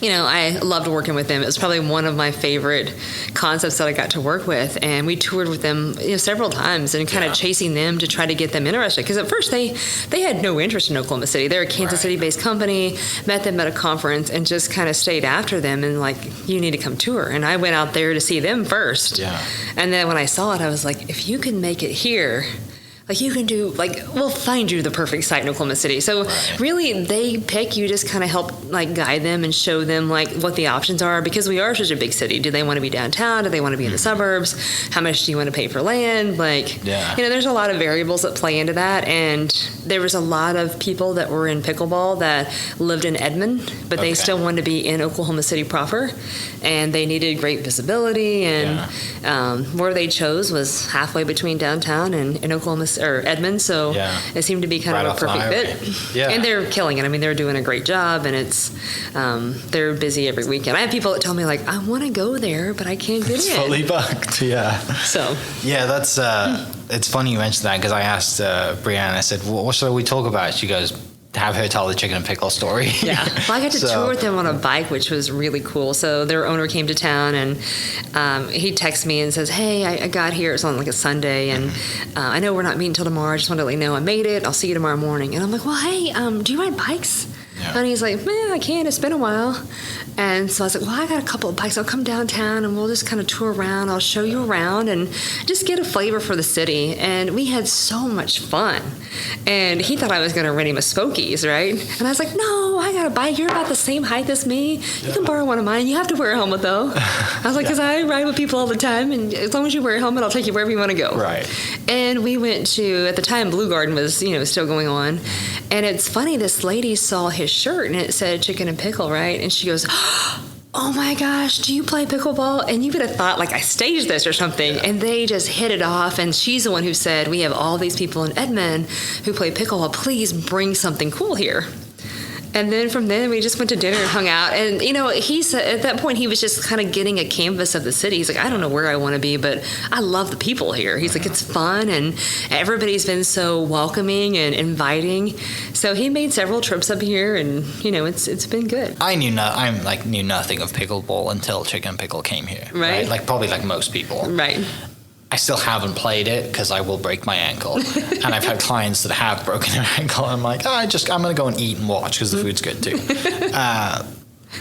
I loved working with them. It was probably one of my favorite concepts that I got to work with. And we toured with them several times and kind of chasing them to try to get them interested. Because at first they had no interest in Oklahoma City. They're a Kansas City-based company, met them at a conference and just kind of stayed after them and like, you need to come tour. And I went out there to see them first. Yeah. And then when I saw it, I was like, if you can make it here, like you can do, like, we'll find you the perfect site in Oklahoma City. So really they pick, you just kind of help like guide them and show them like what the options are, because we are such a big city. Do they want to be downtown? Do they want to be in the suburbs? How much do you want to pay for land? Like, there's a lot of variables that play into that. And there was a lot of people that were in pickleball that lived in Edmond, but they still wanted to be in Oklahoma City proper, and they needed great visibility. And where they chose was halfway between downtown and Oklahoma City or Edmond, so it seemed to be kind of a perfect fit. Yeah. And they're killing it. I mean, they're doing a great job, and it's they're busy every weekend. I have people that tell me like, I want to go there, but I can't get in. It's fully booked. Yeah. So. Yeah, that's. It's funny you mentioned that, because I asked Brianna. I said, "What should we talk about?" She goes, have her tell the chicken and pickle story. Yeah. Well, I got to tour with them on a bike, which was really cool. So their owner came to town, and he texts me and says, hey, I got here. It's on like a Sunday, and I know we're not meeting until tomorrow. I just wanted to let you know I made it. I'll see you tomorrow morning. And I'm like, well, hey, do you ride bikes? Yeah. And he's like, man, I can. It's been a while. And so I was like, well, I got a couple of bikes. I'll come downtown and we'll just kind of tour around. I'll show you around and just get a flavor for the city. And we had so much fun. And he thought I was going to rent him a Spokies, right? And I was like, no, I got a bike. You're about the same height as me. You can borrow one of mine. You have to wear a helmet, though. I was like, because I ride with people all the time. And as long as you wear a helmet, I'll take you wherever you want to go. Right. And we went to, at the time, Blue Garden was, still going on. And it's funny, this lady saw his shirt and it said chicken and pickle, right? And she goes, oh my gosh, do you play pickleball? And you would have thought like I staged this or something. Yeah. And they just hit it off. And she's the one who said, we have all these people in Edmond who play pickleball. Please bring something cool here. And then from then we just went to dinner and hung out. And, he said at that point he was just kind of getting a canvas of the city. He's like, I don't know where I want to be, but I love the people here. He's like, it's fun. And everybody's been so welcoming and inviting. So he made several trips up here, and, it's been good. I knew nothing of pickleball until Chicken and Pickle came here. Right? Like probably like most people. Right. I still haven't played it because I will break my ankle. And I've had clients that have broken their ankle. And I'm like, I'm going to go and eat and watch because the food's good too.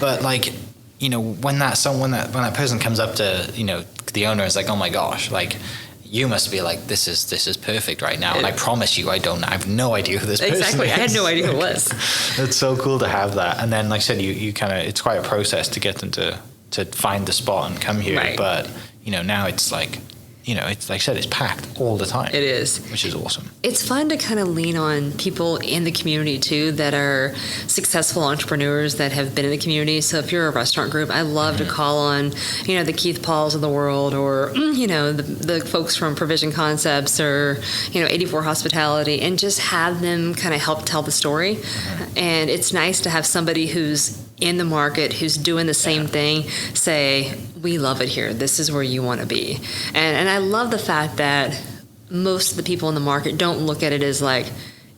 But like, when that person comes up to, the owner is like, oh my gosh, like you must be like, this is perfect right now. And I promise you, I have no idea who this person is. Exactly. I had no idea who it was. It's so cool to have that. And then like I said, you kind of, it's quite a process to get them to find the spot and come here. Right. But, now it's like, it's like I said, it's packed all the time. It is. Which is awesome. It's fun to kind of lean on people in the community, too, that are successful entrepreneurs that have been in the community. So if you're a restaurant group, I love to call on, the Keith Pauls of the world, or, the folks from Provision Concepts, or, 84 Hospitality, and just have them kind of help tell the story. And it's nice to have somebody who's in the market, who's doing the same thing, say, we love it here. This is where you want to be. And I love the fact that most of the people in the market don't look at it as like,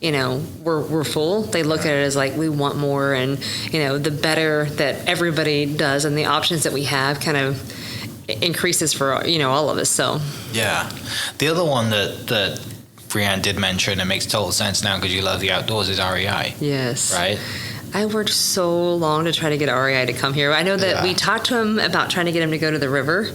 we're full. They look at it as like, we want more. And, the better that everybody does and the options that we have kind of increases for, all of us. So, yeah. The other one that Brianne did mention, it makes total sense now because you love the outdoors, is REI. Yes. Right? I worked so long to try to get REI to come here. I know that we talked to him about trying to get him to go to the river,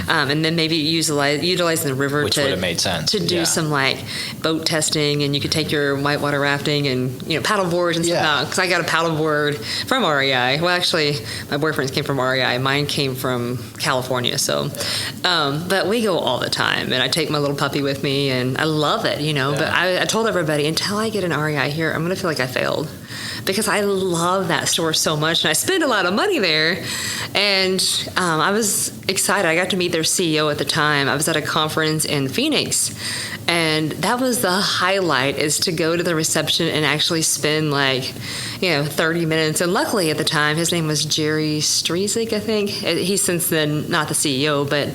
and then maybe utilizing the river which would have made sense to do some like boat testing, and you could take your whitewater rafting and paddle boards and stuff. Because I got a paddle board from REI. Well, actually, my boyfriend's came from REI. Mine came from California. So, but we go all the time, and I take my little puppy with me, and I love it. But I told everybody, until I get an REI here, I'm gonna feel like I failed. Because I love that store so much, and I spend a lot of money there. And I was excited. I got to meet their CEO at the time. I was at a conference in Phoenix, And that was the highlight, is to go to the reception and actually spend 30 minutes. And luckily at the time, his name was Jerry Strezik, I think. He's since then not the CEO, but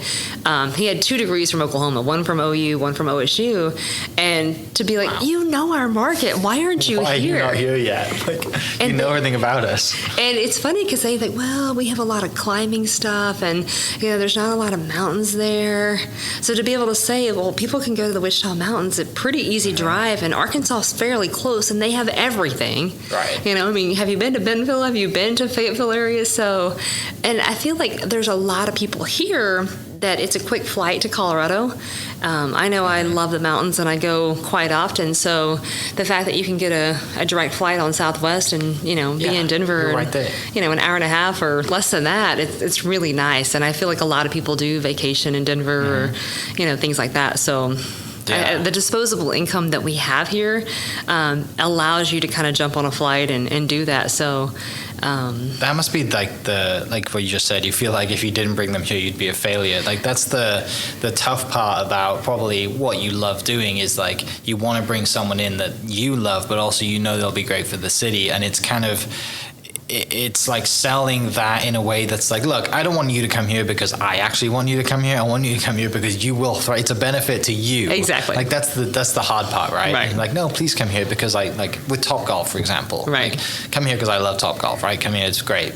he had 2 degrees from Oklahoma, one from OU, one from OSU. And to be like, wow, you know our market, why aren't you why here? Why are you not here yet? You know everything about us. And it's funny because they think, well, we have a lot of climbing stuff, and there's not a lot of mountains there. So to be able to say, well, people can go to the Wichita Mountains, a pretty easy drive, and Arkansas is fairly close, and they have everything. Right. Have you been to Bentonville? Have you been to Fayetteville area? So, and I feel like there's a lot of people here that it's a quick flight to Colorado. I know I love the mountains and I go quite often. So the fact that you can get a direct flight on Southwest and, be in Denver, right there. An hour and a half or less than that, it's really nice. And I feel like a lot of people do vacation in Denver or, things like that. So the disposable income that we have here allows you to kind of jump on a flight and do that. So that must be like what you just said. You feel like if you didn't bring them here, you'd be a failure. Like that's the tough part about probably what you love doing is like you want to bring someone in that you love, but also they'll be great for the city. And it's kind of it's like selling that in a way that's like, look, I don't want you to come here because I actually want you to come here. I want you to come here because you will thrive. It's a benefit to you. Exactly. Like that's the hard part, right? Right. Like, no, please come here because I like with Topgolf, for example. Right. Like, come here because I love Topgolf, right? Come here, it's great.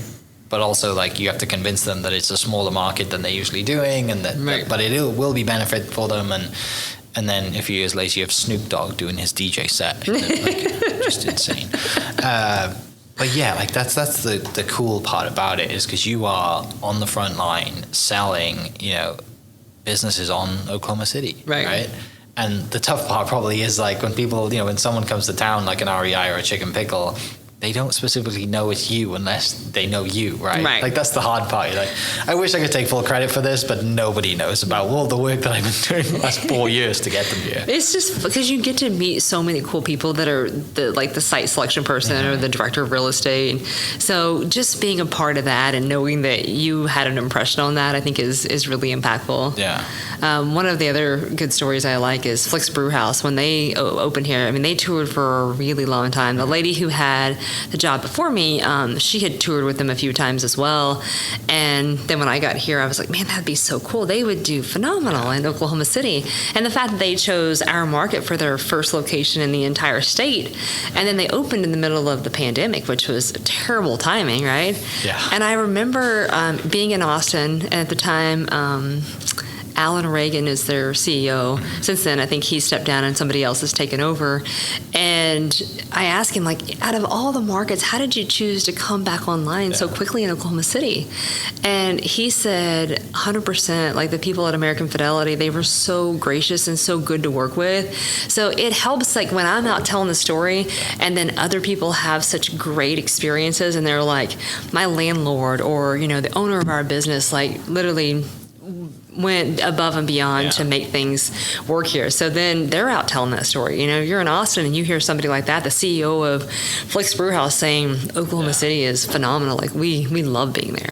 But also, like, you have to convince them that it's a smaller market than they're usually doing, and that, but it will be benefit for them. And then a few years later, you have Snoop Dogg doing his DJ set, just insane. But yeah, like that's the cool part about it is because you are on the front line selling, businesses on Oklahoma City, right? And the tough part probably is like when people, when someone comes to town like an REI or a Chicken Pickle, they don't specifically know it's you unless they know you, right? Like that's the hard part. You're like, I wish I could take full credit for this, but nobody knows about all the work that I've been doing the last 4 years to get them here. It's just because you get to meet so many cool people that are the site selection person or the director of real estate. So just being a part of that and knowing that you had an impression on that, I think is really impactful. Yeah. One of the other good stories I like is Flick's Brew House. When they opened here, I mean, they toured for a really long time. The lady who had the job before me, she had toured with them a few times as well. And then when I got here, I was like, man, that'd be so cool. They would do phenomenal in Oklahoma City. And the fact that they chose our market for their first location in the entire state, and then they opened in the middle of the pandemic, which was terrible timing, right? Yeah. And I remember being in Austin, and at the time, Alan Reagan is their CEO. Since then, I think he stepped down and somebody else has taken over. And I asked him, like, out of all the markets, how did you choose to come back online so quickly in Oklahoma City? And he said 100%, like the people at American Fidelity, they were so gracious and so good to work with. So it helps, like, when I'm out telling the story and then other people have such great experiences and they're like, my landlord or, the owner of our business, like, literally went above and beyond to make things work here. So then they're out telling that story. You're in Austin and you hear somebody like that, the CEO of Flick's Brew House, saying Oklahoma City is phenomenal. Like we love being there.